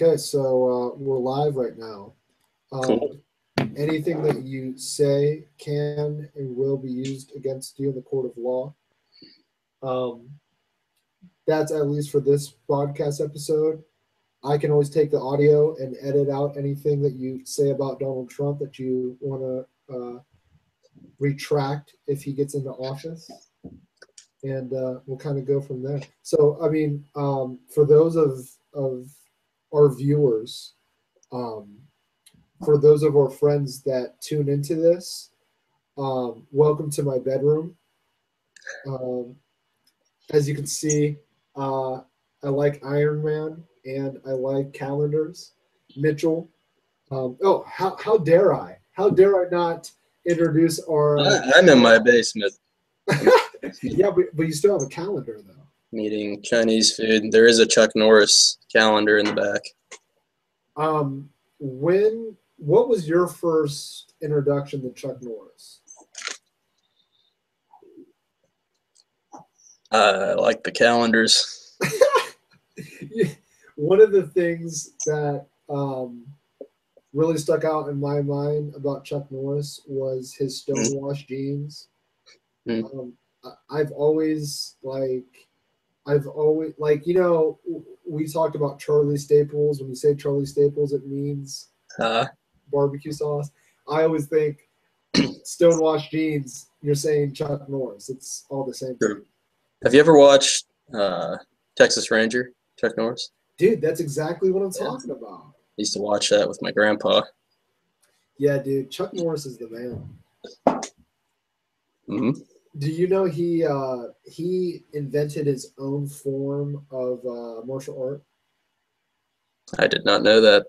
Okay, so we're live right now. Cool. Anything that you say can and will be used against you in the court of law. Um, that's at least for this broadcast episode. I can always take the audio and edit out anything that you say about Donald Trump that you want to retract if he gets into office. And we'll kind of go from there. So, I mean, for those of our viewers, for those of our friends that tune into this, welcome to my bedroom. As you can see, I like Iron Man and I like calendars. Mitchell. How dare I? How dare I not introduce our? I'm in my basement Yeah, but you still have a calendar though. eating Chinese food. There is a Chuck Norris calendar in the back. What was your first introduction to Chuck Norris? I like the calendars. One of the things that really stuck out in my mind about Chuck Norris was his stonewashed jeans. I've always we talked about Charlie Staples. When you say Charlie Staples, it means barbecue sauce. I always think stonewashed jeans, you're saying Chuck Norris. It's all the same thing. Have you ever watched Texas Ranger, Chuck Norris? Dude, that's exactly what I'm talking about. I used to watch that with my grandpa. Yeah, dude, Chuck Norris is the man. Mm-hmm. Do you know he invented his own form of martial art? I did not know that.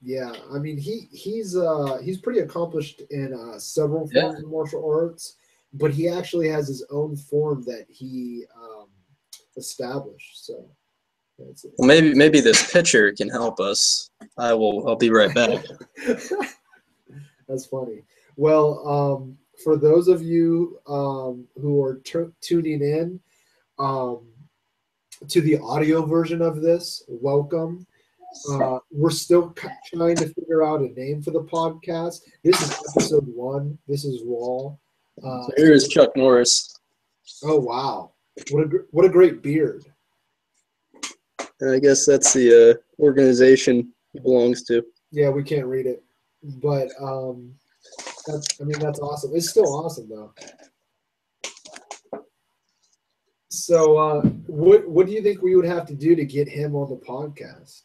Yeah, I mean he's pretty accomplished in several forms of martial arts, but he actually has his own form that he established. So, well, maybe this picture can help us. I'll be right back. That's funny. Well, for those of you who are tuning in to the audio version of this, welcome. We're still trying to figure out a name for the podcast. This is episode 1. This is raw. So here is Chuck Norris. Oh wow! What a great beard. I guess that's the organization he belongs to. Yeah, we can't read it, but that's awesome. It's still awesome though. So, what do you think we would have to do to get him on the podcast?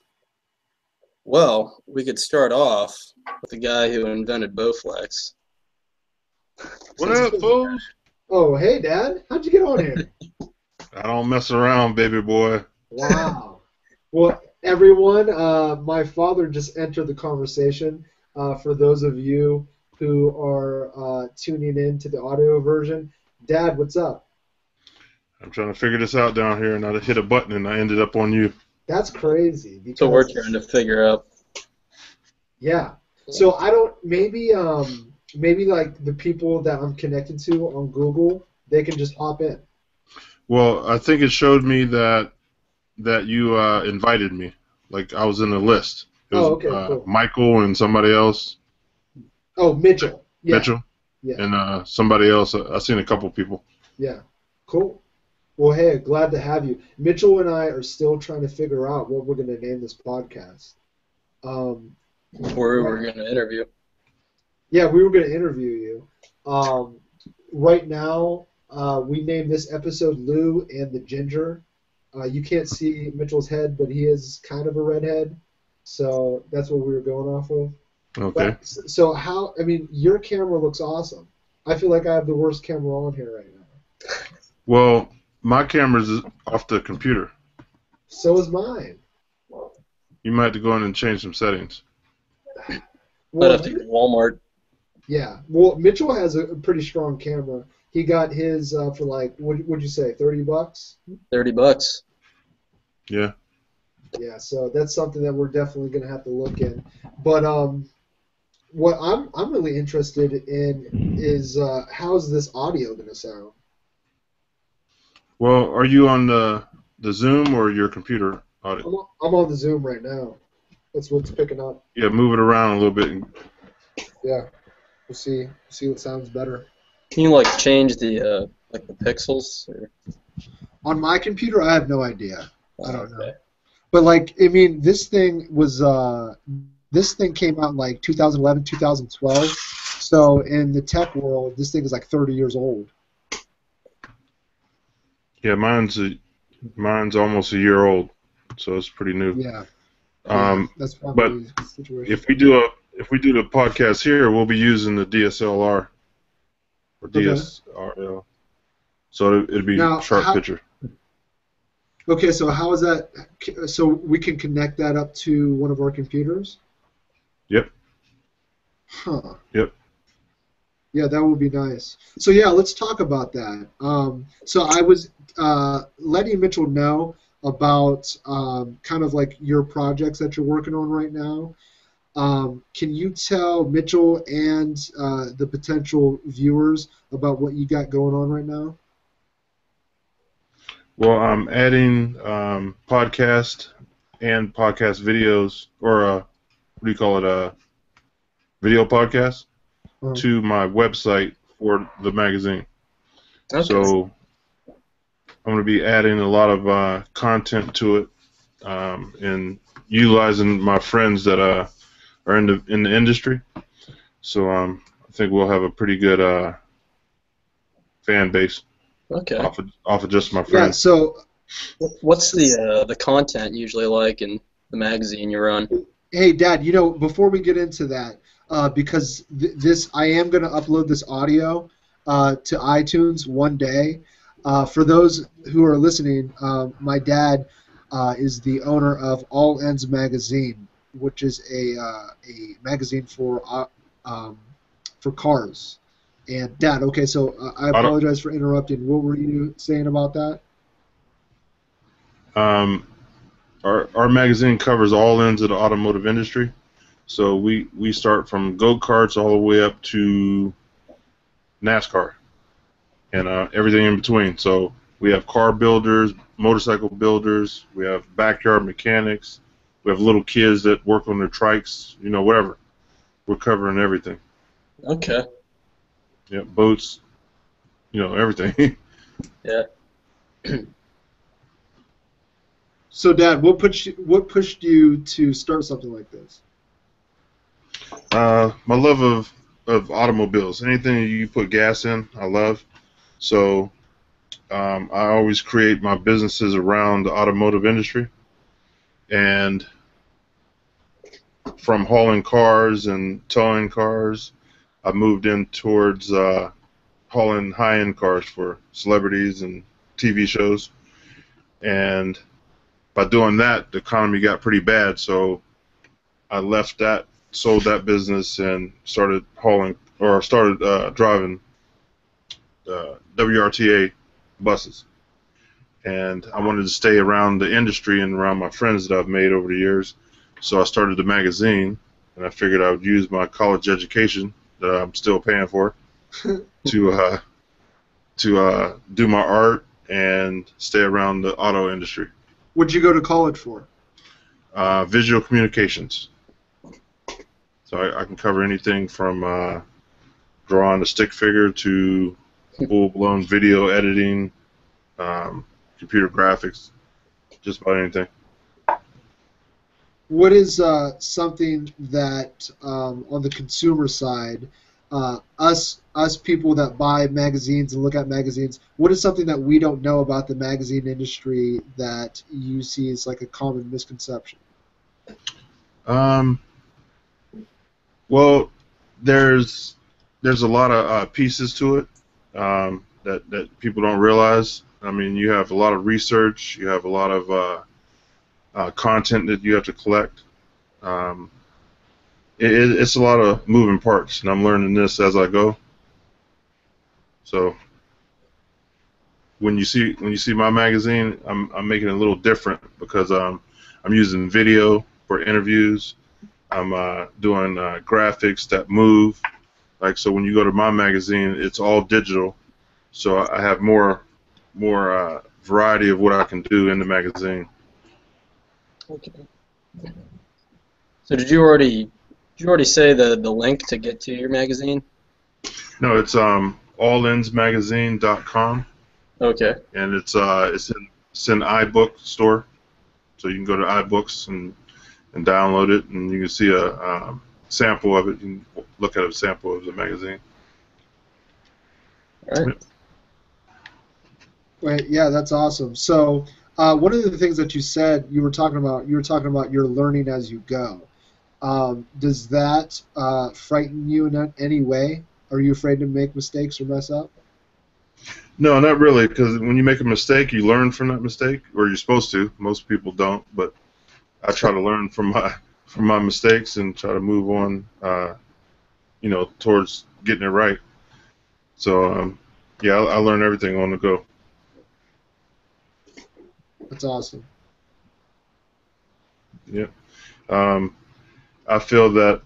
Well, we could start off with the guy who invented Bowflex. What up, fools? Oh, hey, Dad. How'd you get on here? I don't mess around, baby boy. Wow. Well, everyone, my father just entered the conversation. For those of you who are tuning in to the audio version, Dad, what's up? I'm trying to figure this out down here, and I hit a button, and I ended up on you. That's crazy. So we're trying to figure out. Yeah. So I don't. Maybe like the people that I'm connected to on Google, they can just hop in. Well, I think it showed me that you invited me. Like I was in the list. It was, okay, cool. Michael and somebody else. Oh, Mitchell. Yeah. Mitchell. Yeah. And somebody else. I've seen a couple people. Yeah. Cool. Well, hey, glad to have you. Mitchell and I are still trying to figure out what we're going to name this podcast. We're going to interview. Yeah, we were going to interview you. Right now, we named this episode Lou and the Ginger. You can't see Mitchell's head, but he is kind of a redhead. So that's what we were going off of. Okay. But, so your camera looks awesome. I feel like I have the worst camera on here right now. Well, my camera's off the computer. So is mine. You might have to go in and change some settings. Well, I'd have to go to Walmart. Yeah. Well, Mitchell has a pretty strong camera. He got his for like, what'd you say, $30? $30. Yeah. Yeah. So that's something that we're definitely gonna have to look in. But what I'm really interested in is how's this audio gonna sound? Well, are you on the Zoom or your computer audio? I'm on the Zoom right now. That's what's picking up. Yeah, move it around a little bit. Yeah, we'll see what sounds better. Can you like change the like the pixels? Or? On my computer, I have no idea. I don't know. Okay. But like, I mean, this thing came out in like 2011, 2012. So in the tech world, this thing is like 30 years old. Yeah, mine's almost a year old, so it's pretty new. Yeah. That's probably but the situation. if we do the podcast here, we'll be using the DSLR or DSLR, so it'd be now, sharp picture. Okay, so how is that? So we can connect that up to one of our computers? Yep. Huh. Yep. Yeah, that would be nice. So yeah, let's talk about that. So I was letting Mitchell know about kind of like your projects that you're working on right now. Can you tell Mitchell and the potential viewers about what you got going on right now? Well, I'm adding podcast and podcast videos, or what do you call it, video podcast, to my website for the magazine. Okay. So I'm going to be adding a lot of content to it, and utilizing my friends that are in the industry. So I think we'll have a pretty good fan base. Okay. Off of just my friends. Yeah. So, what's the content usually like in the magazine you run? Hey, Dad. Before we get into that, because I am going to upload this audio to iTunes one day. For those who are listening, my dad is the owner of All Ends Magazine, which is a magazine for cars. And Dad, okay, so I apologize for interrupting. What were you saying about that? Our magazine covers all ends of the automotive industry. So we start from go-karts all the way up to NASCAR and everything in between. So we have car builders, motorcycle builders, we have backyard mechanics, we have little kids that work on their trikes, whatever. We're covering everything. Okay. Yeah, boats, everything. Yeah. So, Dad, what pushed you to start something like this? My love of automobiles. Anything you put gas in, I love. So I always create my businesses around the automotive industry. And from hauling cars and towing cars, I moved in towards hauling high-end cars for celebrities and TV shows. And by doing that, the economy got pretty bad, so I left that, sold that business, and started driving WRTA buses. And I wanted to stay around the industry and around my friends that I've made over the years, so I started the magazine, and I figured I would use my college education that I'm still paying for to do my art and stay around the auto industry. What'd you go to college for? Visual communications. So I can cover anything from drawing a stick figure to full-blown video editing, computer graphics, just about anything. What is something that on the consumer side, us people that buy magazines and look at magazines, what is something that we don't know about the magazine industry that you see as like a common misconception? Well, there's a lot of pieces to it that people don't realize. I mean, you have a lot of research, you have a lot of content that you have to collect. It's a lot of moving parts, and I'm learning this as I go. So when you see my magazine, I'm making it a little different because I'm using video for interviews. I'm doing graphics that move. Like, so when you go to my magazine, it's all digital. So I have more variety of what I can do in the magazine. Okay. So did you already say the link to get to your magazine? No, it's allinsmagazine.com, Okay. and it's in iBook store, so you can go to iBooks and download it, and you can see a sample of it. You can look at a sample of the magazine. All right. Wait, yeah, that's awesome. So, one of the things that you said, you were talking about your learning as you go. Does that frighten you in any way? Are you afraid to make mistakes or mess up? No, not really, because when you make a mistake, you learn from that mistake, or you're supposed to. Most people don't, but I try to learn from my mistakes and try to move on, towards getting it right. So, yeah, I learn everything on the go. That's awesome. Yeah. I feel that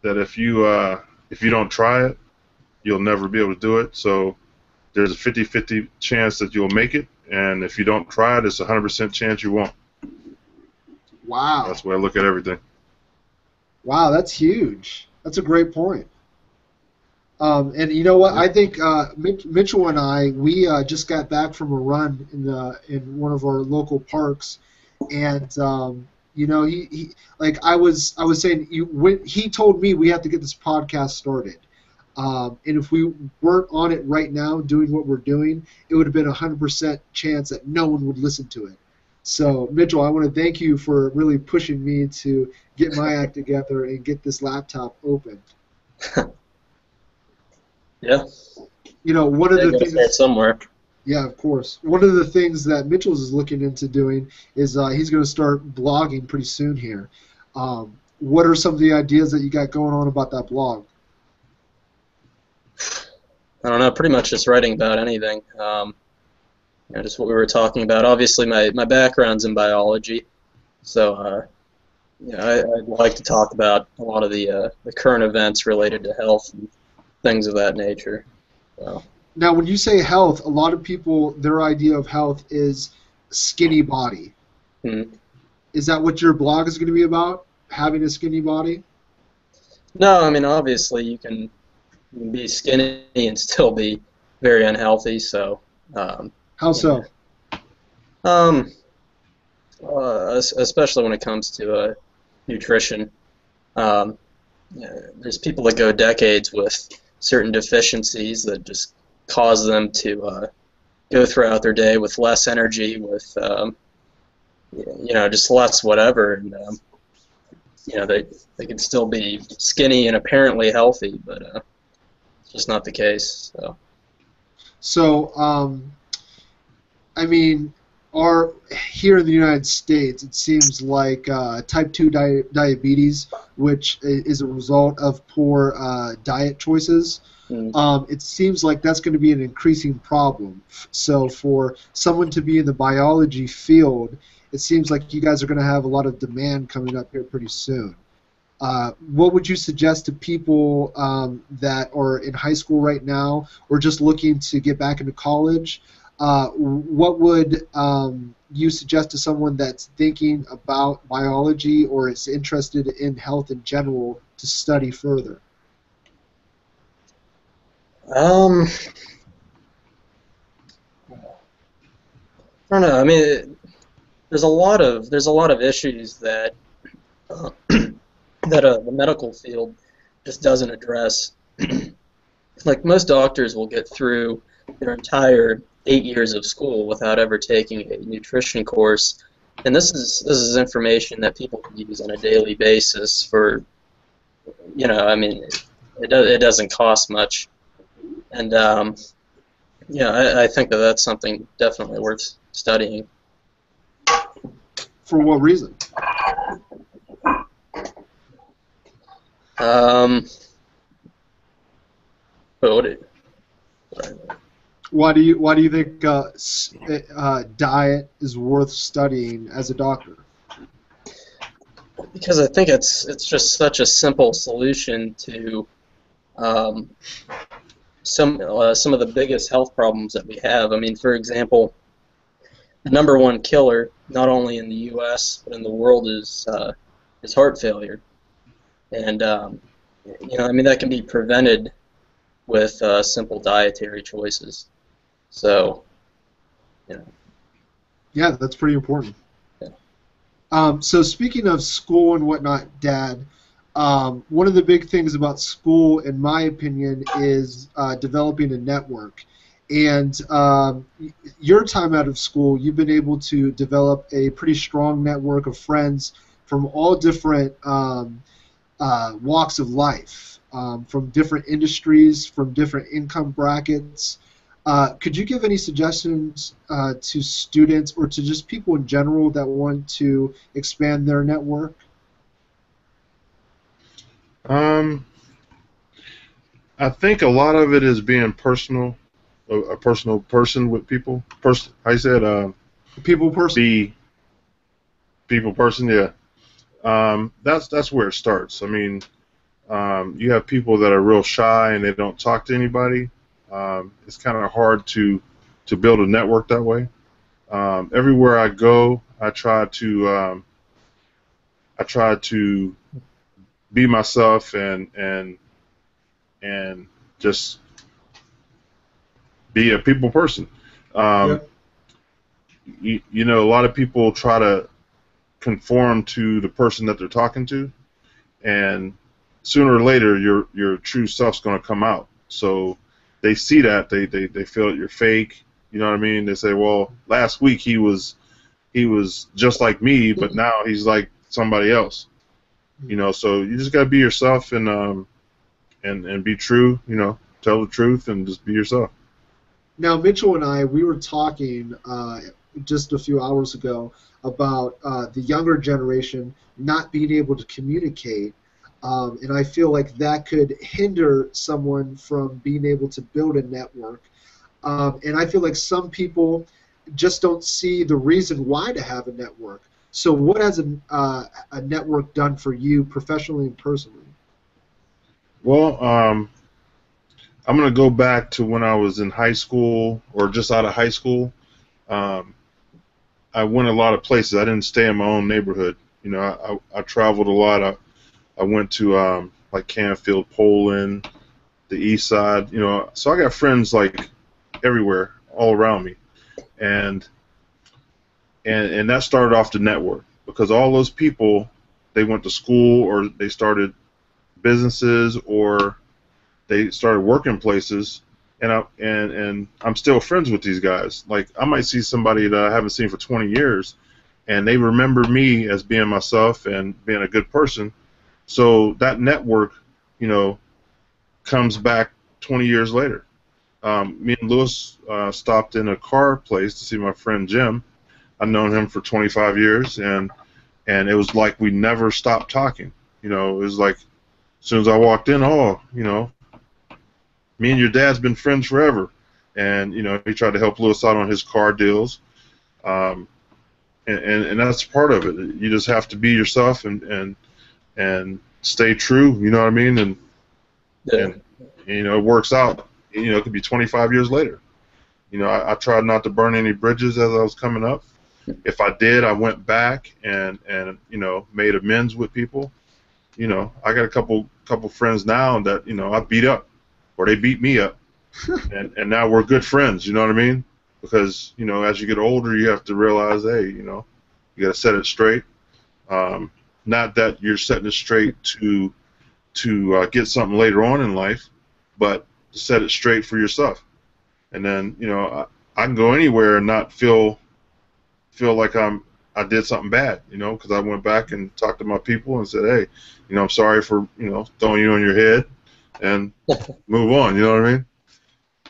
if you don't try it, you'll never be able to do it. So there's a 50-50 chance that you'll make it, and if you don't try it, it's a 100% chance you won't. Wow. That's the way I look at everything. Wow, that's huge. That's a great point. And you know what? I think Mitchell and I, we just got back from a run in one of our local parks, and he like I was saying, he told me we have to get this podcast started, and if we weren't on it right now doing what we're doing, it would have been a 100% chance that no one would listen to it. So Mitchell, I want to thank you for really pushing me to get my act together and get this laptop open. Yeah. One of the Gotta things. start somewhere. Yeah, of course. One of the things that Mitchell's is looking into doing is he's going to start blogging pretty soon here. What are some of the ideas that you got going on about that blog? I don't know. Pretty much just writing about anything. Just what we were talking about. Obviously, my background's in biology, so I'd like to talk about a lot of the current events related to health and things of that nature. So. Now, when you say health, a lot of people, their idea of health is skinny body. Mm-hmm. Is that what your blog is going to be about? Having a skinny body? No, I mean, obviously you can be skinny and still be very unhealthy. So. How so? Especially when it comes to nutrition. There's people that go decades with certain deficiencies that just cause them to go throughout their day with less energy, with just less whatever, and they can still be skinny and apparently healthy, but it's just not the case. So, I mean, here in the United States, it seems like type 2 diabetes, which is a result of poor diet choices, it seems like that's going to be an increasing problem. So for someone to be in the biology field, it seems like you guys are going to have a lot of demand coming up here pretty soon. What would you suggest to people that are in high school right now or just looking to get back into college? What would you suggest to someone that's thinking about biology or is interested in health in general to study further? I don't know. I mean, there's a lot of issues that that the medical field just doesn't address. Like most doctors will get through their entire 8 years of school without ever taking a nutrition course, and this is information that people can use on a daily basis for, I mean, it doesn't cost much, and I think that's something definitely worth studying. For what reason? Why do you think diet is worth studying as a doctor? Because I think it's just such a simple solution to some of the biggest health problems that we have. I mean, for example, the #1 killer, not only in the U.S. but in the world, is is heart failure, and I mean that can be prevented with simple dietary choices. So, Yeah, that's pretty important. yeah. So speaking of school and whatnot, Dad, one of the big things about school, in my opinion, is developing a network. And your time out of school, you've been able to develop a pretty strong network of friends from all different walks of life, from different industries, from different income brackets. Could you give any suggestions to students or to just people in general that want to expand their network? I think a lot of it is being personal, a personal person with people. I said, People person. be people person. Yeah. That's where it starts. I mean, you have people that are real shy and they don't talk to anybody. It's kind of hard to build a network that way. Everywhere I go, I try to be myself and just be a people person. Yep. You know, a lot of people try to conform to the person that they're talking to, and sooner or later your true self's going to come out. So they see that, they feel that you're fake. You know what I mean? They say, well, last week he was just like me, but now he's like somebody else. You know, so you just got to be yourself and be true. You know, tell the truth and just be yourself. Now, Mitchell and I, we were talking just a few hours ago about the younger generation not being able to communicate, and I feel like that could hinder someone from being able to build a network. And I feel like some people just don't see the reason why to have a network. So what has a network done for you professionally and personally? Well, I'm going to go back to when I was in high school or just out of high school. I went a lot of places. I didn't stay in my own neighborhood. You know, I traveled a lot. I went to like Canfield, Poland, the East Side. You know, so I got friends like everywhere, all around me, and that started off the network because all those people, they went to school or they started businesses or they started working places, and I'm still friends with these guys. Like I might see somebody that I haven't seen for 20 years, and they remember me as being myself and being a good person. So that network, you know, comes back 20 years later. Me and Lewis stopped in a car place to see my friend Jim. I've known him for 25 years, and it was like we never stopped talking. You know, it was like as soon as I walked in, oh, you know, me and your dad's been friends forever, and you know he tried to help Lewis out on his car deals, and that's part of it. You just have to be yourself and stay true. You know what I mean? And you know it works out. You know it could be 25 years later. You know I tried not to burn any bridges as I was coming up. If I did, I went back and you know made amends with people. You know I got a couple friends now that you know I beat up. Or they beat me up, and now we're good friends. You know what I mean? Because you know, as you get older, you have to realize, hey, you know, you got to set it straight. Not that you're setting it straight to get something later on in life, but to set it straight for yourself. And then you know, I can go anywhere and not feel like I did something bad. You know, because I went back and talked to my people and said, hey, you know, I'm sorry for you know throwing you on your head. And move on, you know what I mean?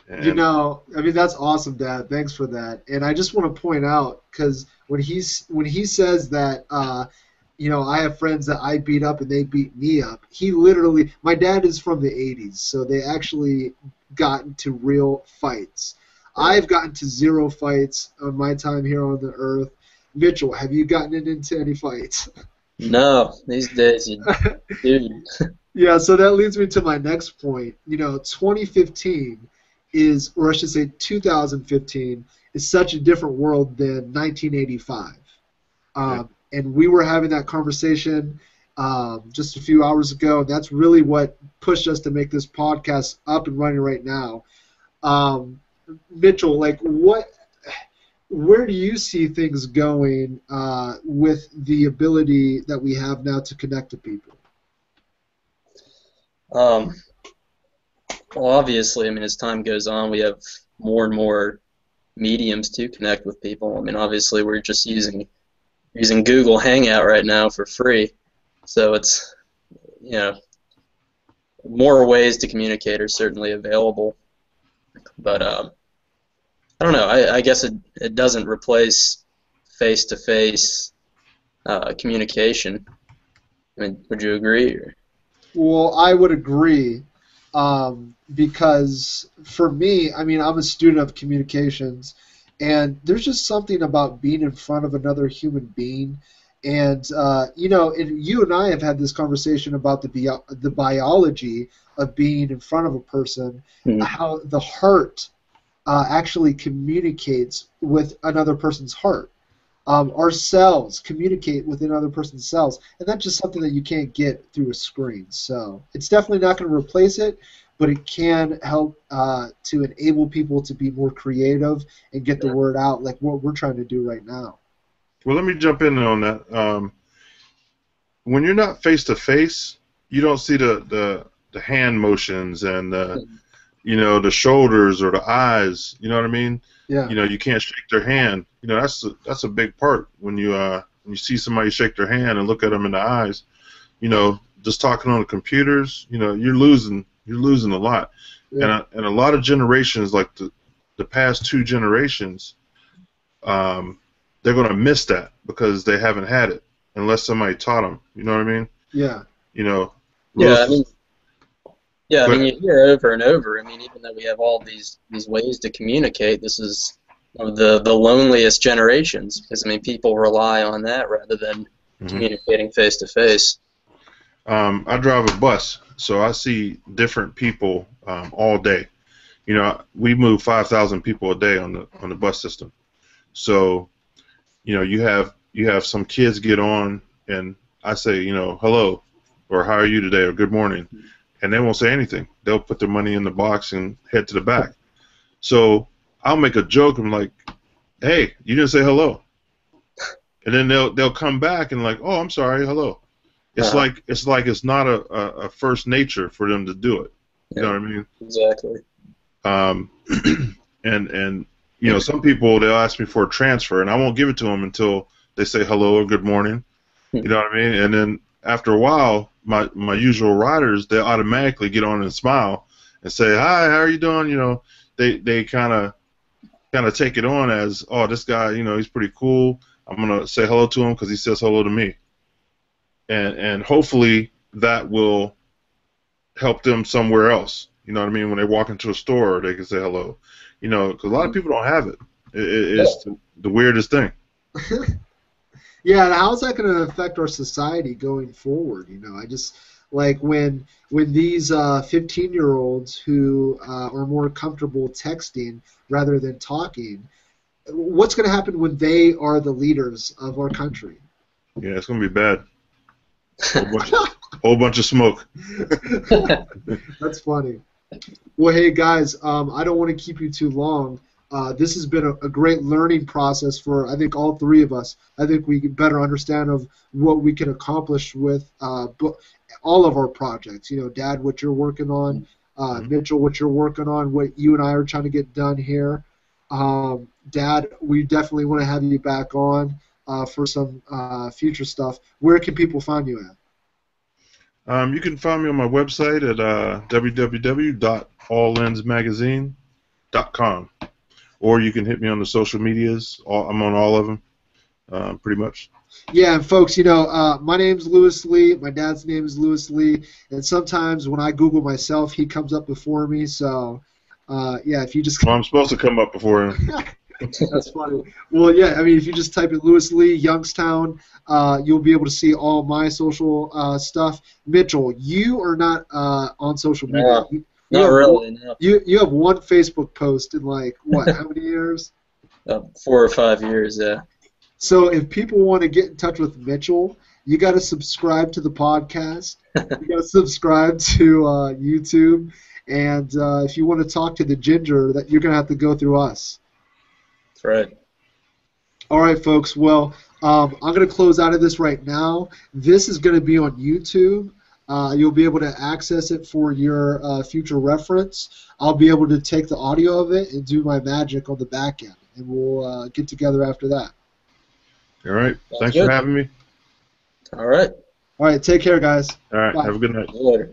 And you know, I mean that's awesome, Dad. Thanks for that. And I just want to point out because when he says that, you know, I have friends that I beat up and they beat me up. He literally, my dad is from the '80s, so they actually got into real fights. I've gotten to 0 fights on my time here on the earth. Mitchell, have you gotten into any fights? No, these days, dude. Yeah, so that leads me to my next point. You know, 2015 is, or I should say 2015, is such a different world than 1985. And we were having that conversation, just a few hours ago, and that's really what pushed us to make this podcast up and running right now. Mitchell, like where do you see things going with the ability that we have now to connect to people? Well, obviously, I mean, as time goes on, we have more and more mediums to connect with people. I mean, obviously, we're just using Google Hangout right now for free, so it's, you know, more ways to communicate are certainly available. But I don't know. I guess it doesn't replace face-to-face communication. I mean, would you agree? Or? Well, I would agree, because for me, I mean, I'm a student of communications, and there's just something about being in front of another human being. And you and I have had this conversation about the biology of being in front of a person, how the heart actually communicates with another person's heart. Our cells communicate with another person's cells, and that's just something that you can't get through a screen. So it's definitely not going to replace it, but it can help to enable people to be more creative and get the word out, like what we're trying to do right now. Well, let me jump in on that. When you're not face to face, you don't see the hand motions and the shoulders or the eyes. You know what I mean? Yeah. You can't shake their hand. That's a big part when you see somebody shake their hand and look at them in the eyes. Just talking on the computers, you're losing a lot. Yeah. And a lot of generations, like the past 2 generations, they're going to miss that because they haven't had it unless somebody taught them. You know what I mean? Yeah. Yeah, I mean, you hear over and over. I mean, even though we have all these ways to communicate, this is one of the loneliest generations because, I mean, people rely on that rather than communicating face to face. I drive a bus, so I see different people all day. We move 5,000 people a day on the bus system. So, you have some kids get on, and I say, hello, or how are you today, or good morning, and they won't say anything. They'll put their money in the box and head to the back. So I'll make a joke. I'm like, hey, you didn't say hello. And then they'll come back and like, oh, I'm sorry, hello. It's like it's not a first nature for them to do it. You know what I mean? Exactly. And some people, they'll ask me for a transfer, and I won't give it to them until they say hello or good morning. You know what I mean? And then after a while, my usual riders, they automatically get on and smile and say, hi, how are you doing? They kind of take it on as, oh, this guy, he's pretty cool. I'm going to say hello to him because he says hello to me. And hopefully that will help them somewhere else. You know what I mean? When they walk into a store, they can say hello. Because a lot of people don't have it. It's the weirdest thing. Yeah, and how's that going to affect our society going forward? I just like when these 15-year-olds who are more comfortable texting rather than talking, what's going to happen when they are the leaders of our country? Yeah, it's going to be bad. Whole bunch of smoke. That's funny. Well, hey guys, I don't want to keep you too long. This has been a great learning process for, I think, all 3 of us. I think we can better understand of what we can accomplish with all of our projects. Dad, what you're working on, Mitchell, what you're working on, what you and I are trying to get done here. Dad, we definitely want to have you back on for some future stuff. Where can people find you at? You can find me on my website at www.alllensmagazine.com. Or you can hit me on the social medias. I'm on all of them, pretty much. Yeah, and folks, my name's Lewis Lee. My dad's name is Lewis Lee. And sometimes when I Google myself, he comes up before me. So, yeah, if you just... Well, I'm supposed to come up before him. That's funny. Well, yeah, I mean, if you just type in Lewis Lee, Youngstown, you'll be able to see all my social stuff. Mitchell, you are not on social media. Not really, no. You have one Facebook post in, like, what, how many years? 4 or 5 years, yeah. So if people want to get in touch with Mitchell, you got to subscribe to the podcast. You got to subscribe to YouTube. And if you want to talk to the Ginger, that you're going to have to go through us. That's right. All right, folks. Well, I'm going to close out of this right now. This is going to be on YouTube. You'll be able to access it for your future reference. I'll be able to take the audio of it and do my magic on the back end. And we'll get together after that. All right. Sounds Thanks good. for having me. All right. All right. Take care, guys. All right. Bye. Have a good night. See you later.